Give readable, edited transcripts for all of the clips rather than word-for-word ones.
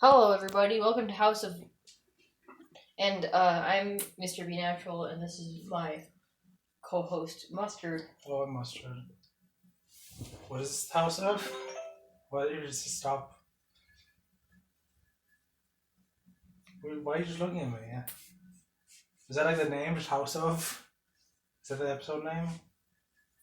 Hello, everybody. Welcome to House of... And, I'm Mr. B Natural, and this is my co-host, Mustard. Hello, I'm Mustard. What is this house of? Why did you just stop? Why are you just looking at me? Is that like the name, just House of? Is that the episode name? Are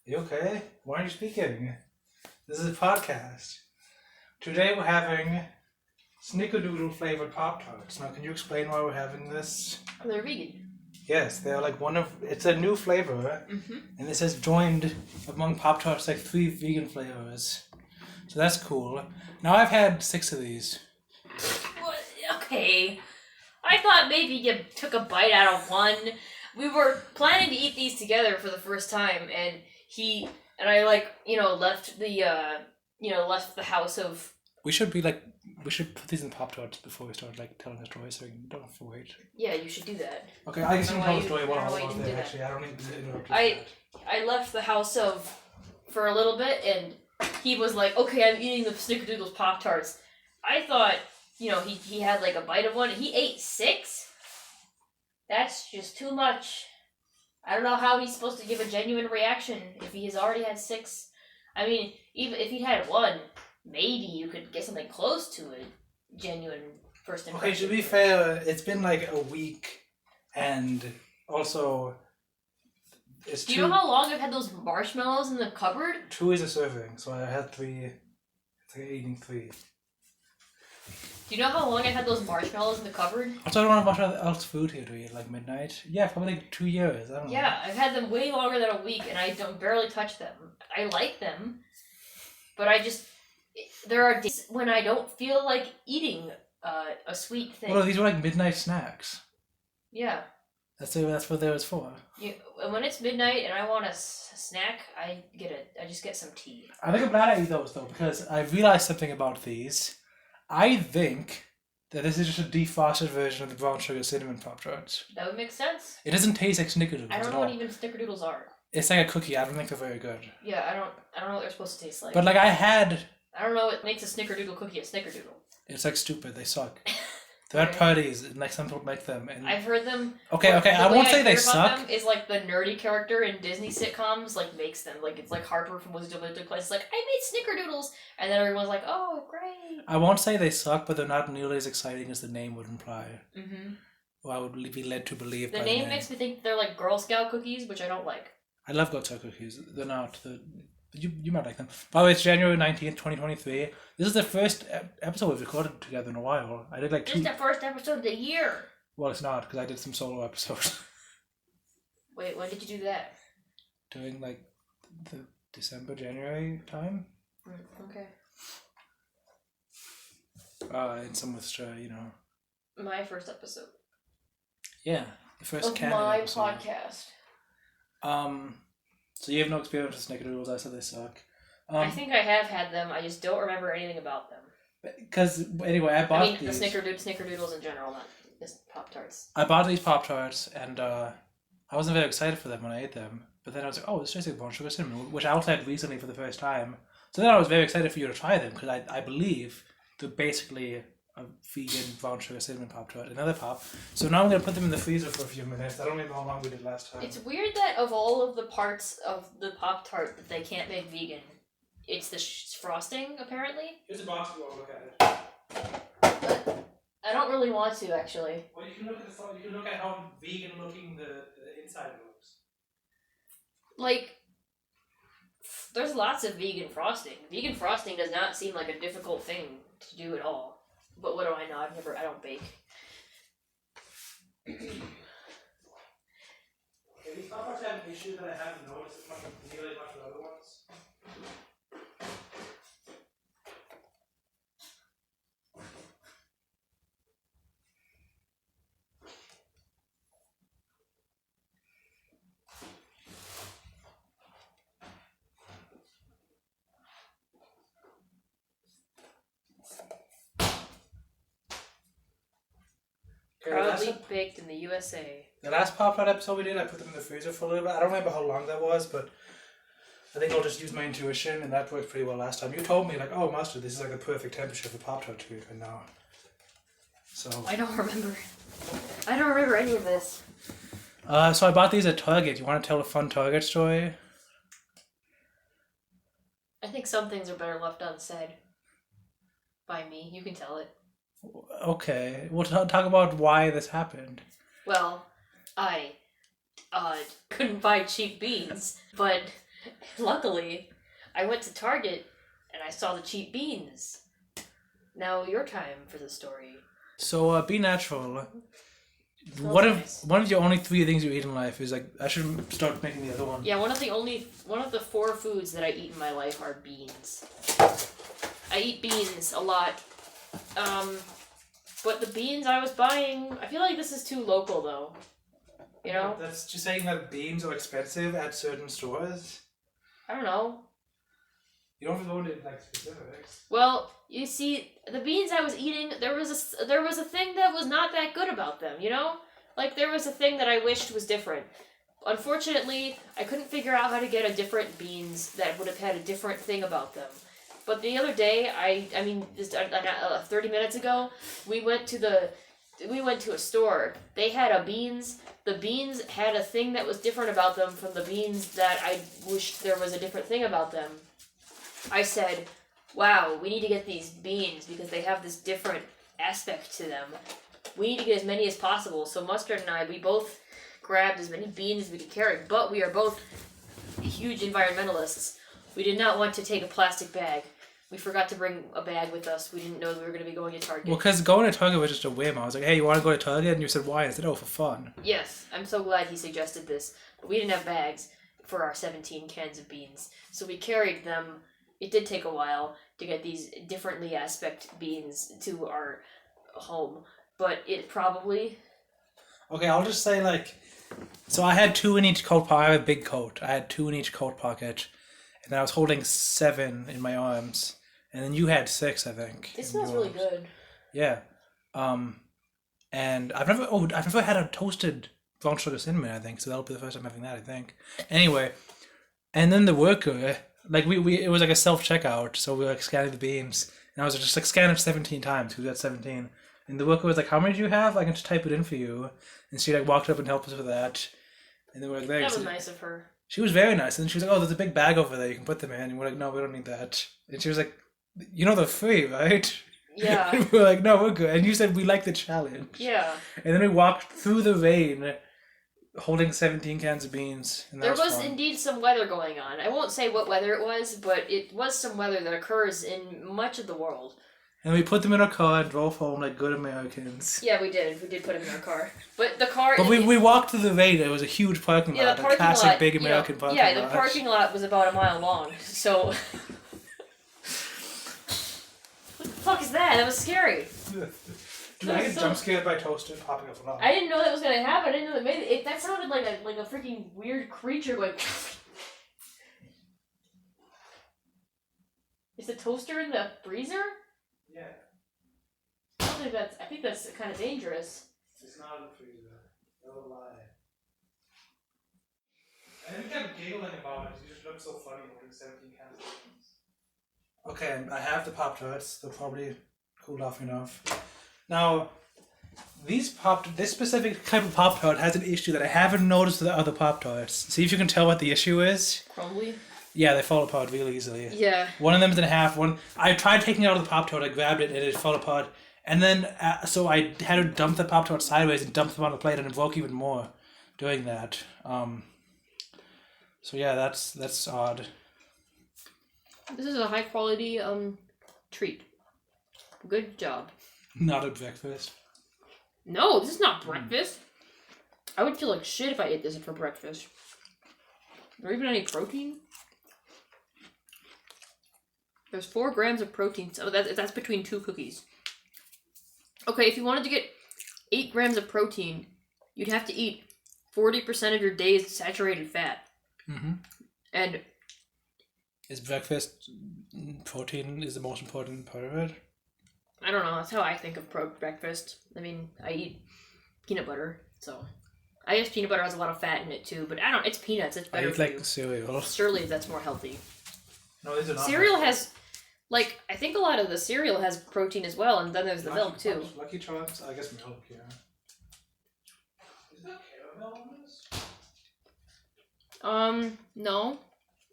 you okay? Why aren't you speaking? This is a podcast. Today we're having Snickerdoodle flavored Pop-Tarts. Now, can you explain why we're having this? They're vegan. Yes, they're like it's a new flavor, and it says joined among Pop-Tarts like 3 vegan flavors. So that's cool. Now I've had 6 of these. What? Okay. I thought maybe you took a bite out of one. We were planning to eat these together for the first time, and I left the house of... We should put these in Pop-Tarts before we start telling the story, so you don't have to wait. Yeah, you should do that. Okay, I can tell the story while I'm on there. Actually, I don't need to interrupt you. I left the house for a little bit, and he was like, "Okay, I'm eating the Snickerdoodle Pop-Tarts." I thought, he had like a bite of one, and he ate 6. That's just too much. I don't know how he's supposed to give a genuine reaction if he has already had 6. I mean, even if he had 1, maybe you could get something close to a genuine first impression. Okay, to be fair, it's been like a week, and also it's Do you know how long I've had those marshmallows in the cupboard? 2 is a serving, so I had 3. It's like eating 3. Do you know how long I've had those marshmallows in the cupboard? Also, I don't want to much else food here to eat, like midnight. Yeah, probably like 2 years. I don't know. Yeah, I've had them way longer than a week, and I don't barely touch them. I like them, but there are days when I don't feel like eating a sweet thing. Well, these were like midnight snacks. Yeah. That's what they was for. When it's midnight and I want a snack, I just get some tea. I think I'm glad I ate those though, because I realized something about these. I think that this is just a defrosted version of the Brown Sugar Cinnamon Pop-Tarts. That would make sense. It doesn't taste like Snickerdoodles. I don't know what even Snickerdoodles are. It's like a cookie. I don't think they're very good. Yeah, I don't know what they're supposed to taste like. But I don't know what makes a Snickerdoodle cookie a Snickerdoodle. It's like stupid. They suck. They're at parties, and like some people make them. And I've heard them. Okay. I won't say they suck. Them is like the nerdy character in Disney sitcoms makes them it's like Harper from Wizards of Waverly Place. It's like, I made Snickerdoodles, and then everyone's like, oh great. I won't say they suck, but they're not nearly as exciting as the name would imply. Mm-hmm. Or I would be led to believe. The name makes me think they're like Girl Scout cookies, which I don't like. I love Girl Scout cookies. They're not. You might like them. By the way, it's January 19th, 2023. This is the first episode we've recorded together in a while. I did like 2... This is the first episode of the year. Well, it's not, because I did some solo episodes. Wait, when did you do that? During like the December, January time. Okay. In some with My first episode. Yeah, the first of canon my episode. Podcast. So you have no experience with Snickerdoodles. I said they suck. I think I have had them. I just don't remember anything about them. Because anyway, I bought these. The Snickerdoodles in general, not just Pop-Tarts. I bought these Pop-Tarts, and I wasn't very excited for them when I ate them. But then I was like, oh, this tastes like Brown Sugar Cinnamon, which I also had recently for the first time. So then I was very excited for you to try them, because I believe they're basically a vegan Brown Sugar Cinnamon Pop-Tart, another pop. So now I'm going to put them in the freezer for a few minutes. I don't remember how long we did last time. It's weird that of all of the parts of the Pop-Tart that they can't make vegan, it's the frosting, apparently. Here's a box if you want to look at it. But I don't really want to, actually. Well, you can look at you can look at how vegan looking the inside looks. There's lots of vegan frosting. Vegan frosting does not seem like a difficult thing to do at all. But what do I know? I don't bake. These Pop-Tarts have an issue that I haven't noticed as much nearly as much as other ones. Proudly baked in the USA. The last Pop-Tart episode we did, I put them in the freezer for a little bit. I don't remember how long that was, but I think I'll just use my intuition, and that worked pretty well last time. You told me, oh, Master, this is like the perfect temperature for Pop-Tart to eat right now. So I don't remember. I don't remember any of this. So I bought these at Target. You want to tell a fun Target story? I think some things are better left unsaid. By me. You can tell it. Okay. We'll talk about why this happened. Well, I couldn't buy cheap beans, but luckily I went to Target and I saw the cheap beans. Now your time for the story. So be natural. Nice. One of your only 3 things you eat in life is like I should start making the other one. Yeah, one of the 4 foods that I eat in my life are beans. I eat beans a lot. But the beans I was buying, I feel like this is too local though. You know? That's just saying that beans are expensive at certain stores. I don't know. You don't have to go into like specifics. Well, you see, the beans I was eating, there was a thing that was not that good about them, you know? Like, there was a thing that I wished was different. Unfortunately, I couldn't figure out how to get a different beans that would have had a different thing about them. But the other day, I mean, just 30 minutes ago, we went to a store. They had beans. The beans had a thing that was different about them from the beans that I wished there was a different thing about them. I said, wow, we need to get these beans because they have this different aspect to them. We need to get as many as possible. So Mustard and I, we both grabbed as many beans as we could carry, but we are both huge environmentalists. We did not want to take a plastic bag. We forgot to bring a bag with us. We didn't know we were going to be going to Target. Well, because going to Target was just a whim. I was like, hey, you want to go to Target? And you said, why? I said, oh, for fun. Yes, I'm so glad he suggested this. But we didn't have bags for our 17 cans of beans. So we carried them. It did take a while to get these differently aspect beans to our home. But it probably... Okay, I'll just say, like... So I had 2 in each coat pocket. I have a big coat. I had 2 in each coat pocket. And then I was holding 7 in my arms. And then you had 6, I think. It smells really good. Yeah. And I've never had a toasted brown sugar cinnamon, I think. So that'll be the first time having that, I think. Anyway. And then the worker... Like, it was like a self-checkout, so we were like scanning the beans. And I was just like, scan it 17 times, because we had 17. And the worker was like, how many do you have? I can just type it in for you. And she like walked up and helped us with that. And then we're like, there. That was nice of her. She was very nice. And she was like, oh, there's a big bag over there, you can put them in. And we're like, no, we don't need that. And she was like, you know they're free, right? Yeah. And we're like, no, we're good. And you said we like the challenge. Yeah. And then we walked through the rain, holding 17 cans of beans. And there was indeed some weather going on. I won't say what weather it was, but it was some weather that occurs in much of the world. And we put them in our car and drove home like good Americans. Yeah, we did. We did put them in our car. But the car... But we walked through the rain. It was a huge parking lot. The parking a classic lot, big American parking lot. Yeah, the parking lot was about a mile long. So... What the fuck is that? That was scary. Dude, I get jump scared by toaster popping up and up. I didn't know that was gonna happen. I didn't know that maybe that sounded like a freaking weird creature going. Is the toaster in the freezer? Yeah. I think that's kind of dangerous. It's not in the freezer. No lie. I think I'm giggling about it. You just look so funny holding 17 cans of beans. Okay, I have the Pop-Tarts. They're probably cooled off enough. Now, this specific type of Pop-Tart has an issue that I haven't noticed with the other Pop-Tarts. See if you can tell what the issue is. Crumbly? Yeah, they fall apart really easily. Yeah. One of them is in half. I tried taking it out of the Pop-Tart, I grabbed it, and it fell apart. And then, so I had to dump the Pop-Tart sideways and dump them on the plate, and it broke even more doing that. So yeah, that's odd. This is a high quality treat. Good job. Not at breakfast. No, this is not breakfast. I would feel like shit if I ate this for breakfast. Is there even any protein? There's 4 grams of protein. So that's between 2 cookies. Okay, if you wanted to get 8 grams of protein, you'd have to eat 40% of your day's saturated fat. Mm-hmm. And is breakfast protein is the most important part of it? I don't know. That's how I think of breakfast. I mean, I eat peanut butter, so I guess peanut butter has a lot of fat in it too. But I don't. It's peanuts. It's better. I eat like cereal. Surely that's more healthy. No, these are not. Cereal has Like, I think a lot of the cereal has protein as well, and then there's the milk too. Lucky Charms, I guess milk, yeah. Is there caramel in this? No.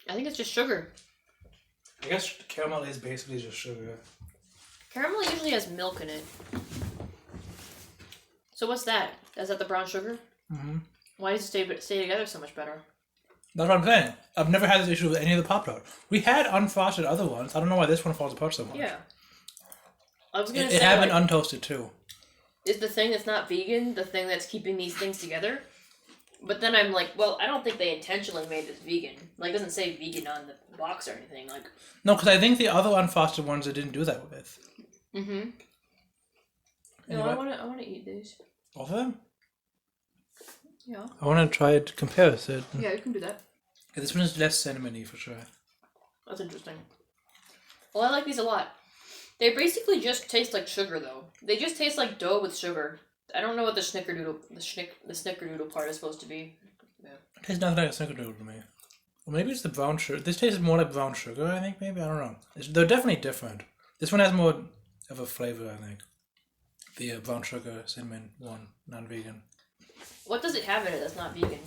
I think it's just sugar. I guess caramel is basically just sugar. Caramel usually has milk in it. So what's that? Is that the brown sugar? Mm-hmm. Why does it stay together so much better? That's what I'm saying. I've never had this issue with any of the Pop-Tart. We had unfrosted other ones. I don't know why this one falls apart so much. Yeah. I was gonna say, it had been untoasted too. Is the thing that's not vegan the thing that's keeping these things together? But then I'm like, well, I don't think they intentionally made this vegan. Like, it doesn't say vegan on the box or anything. Like, no, because I think the other unfrosted ones they didn't do that with. Mm-hmm. No, Anyway. I wanna eat these. All of them? Yeah. I want to try to compare it. Yeah, you can do that. Yeah, this one is less cinnamony for sure. That's interesting. Well, I like these a lot. They basically just taste like sugar, though. They just taste like dough with sugar. I don't know what the Snickerdoodle part is supposed to be. Yeah. It tastes nothing like a Snickerdoodle to me. Or maybe it's the brown sugar. This tastes more like brown sugar, I think, maybe. I don't know. They're definitely different. This one has more of a flavor, I think. The brown sugar cinnamon one, non-vegan. What does it have in it that's not vegan?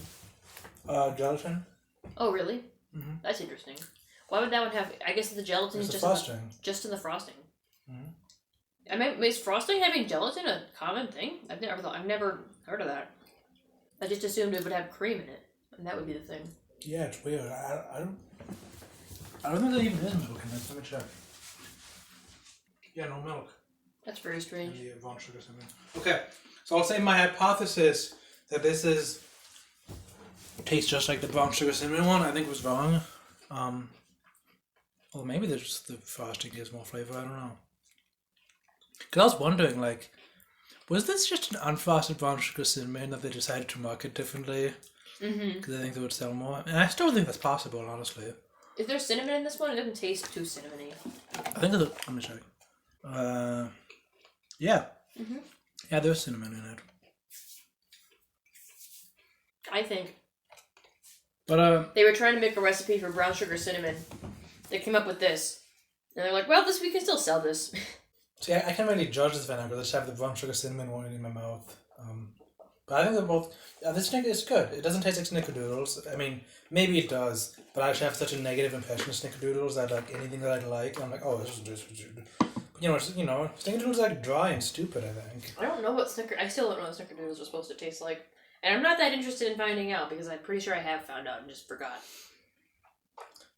Gelatin. Oh, really? Mm-hmm. That's interesting. Why would that one have... I guess the gelatin is just in the frosting. Mm-hmm. I mean, is frosting having gelatin a common thing? I've never heard of that. I just assumed it would have cream in it, and that would be the thing. Yeah, it's weird. I don't think there even is milk in this. Let me check. Yeah, no milk. That's very strange. And the brown sugar cinnamon. Okay, so I'll say my hypothesis that this tastes just like the brown sugar cinnamon one. I think was wrong. Well, maybe the frosting gives more flavor. I don't know. Because I was wondering, like, was this just an unfrosted brown sugar cinnamon that they decided to market differently? Mm-hmm. Because I think they would sell more. And I still think that's possible, honestly. Is there cinnamon in this one? It doesn't taste too cinnamony. I think there's let me check. Yeah. Mm-hmm. Yeah, there's cinnamon in it. I think. But, they were trying to make a recipe for brown sugar cinnamon. They came up with this. And they're like, well, we can still sell this. see, I can't really judge this vinegar. I just have the brown sugar cinnamon one in my mouth. But I think they're both... this Snicker is good. It doesn't taste like Snickerdoodles. I mean, maybe it does. But I actually have such a negative impression of Snickerdoodles that, like, anything that I like, I'm like, oh, this is just... You know, Snickerdoodles are, like, dry and stupid, I think. I still don't know what Snickerdoodles are supposed to taste like. And I'm not that interested in finding out, because I'm pretty sure I have found out and just forgot.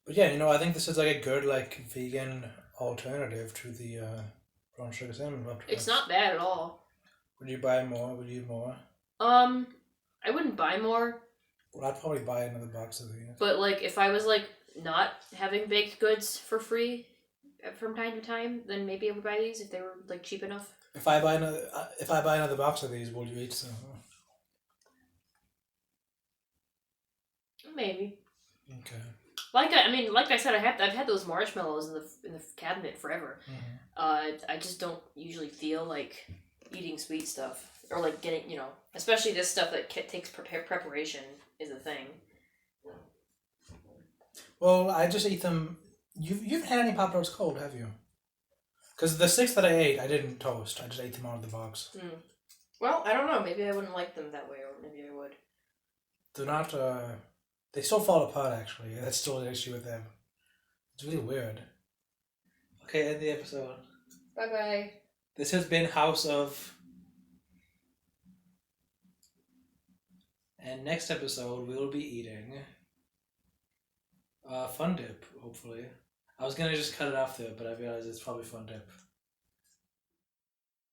But yeah, you know, I think this is, like, a good, like, vegan alternative to the brown sugar cinnamon Pop-Tarts. It's not bad at all. Would you buy more? Would you eat more? I wouldn't buy more. Well, I'd probably buy another box of these. But, like, if I was, like, not having baked goods for free from time to time, then maybe I would buy these if they were, like, cheap enough. If I buy another box of these, will you eat some? Maybe. Okay. Like I said, I've had those marshmallows in the cabinet forever. Mm-hmm. I just don't usually feel like eating sweet stuff or like getting, you know, especially this stuff that takes preparation is a thing. Well, I just eat them. You haven't had any Pop-Tarts cold, have you? Because the 6 that I ate, I didn't toast. I just ate them out of the box. Mm. Well, I don't know. Maybe I wouldn't like them that way, or maybe I would. They're not. They still fall apart. Actually, that's still an issue with them. It's really weird. Okay, end the episode. Bye bye. This has been House of. And next episode, we'll be eating Fun Dip, hopefully. I was gonna just cut it off there, but I realized it's probably Fun Dip.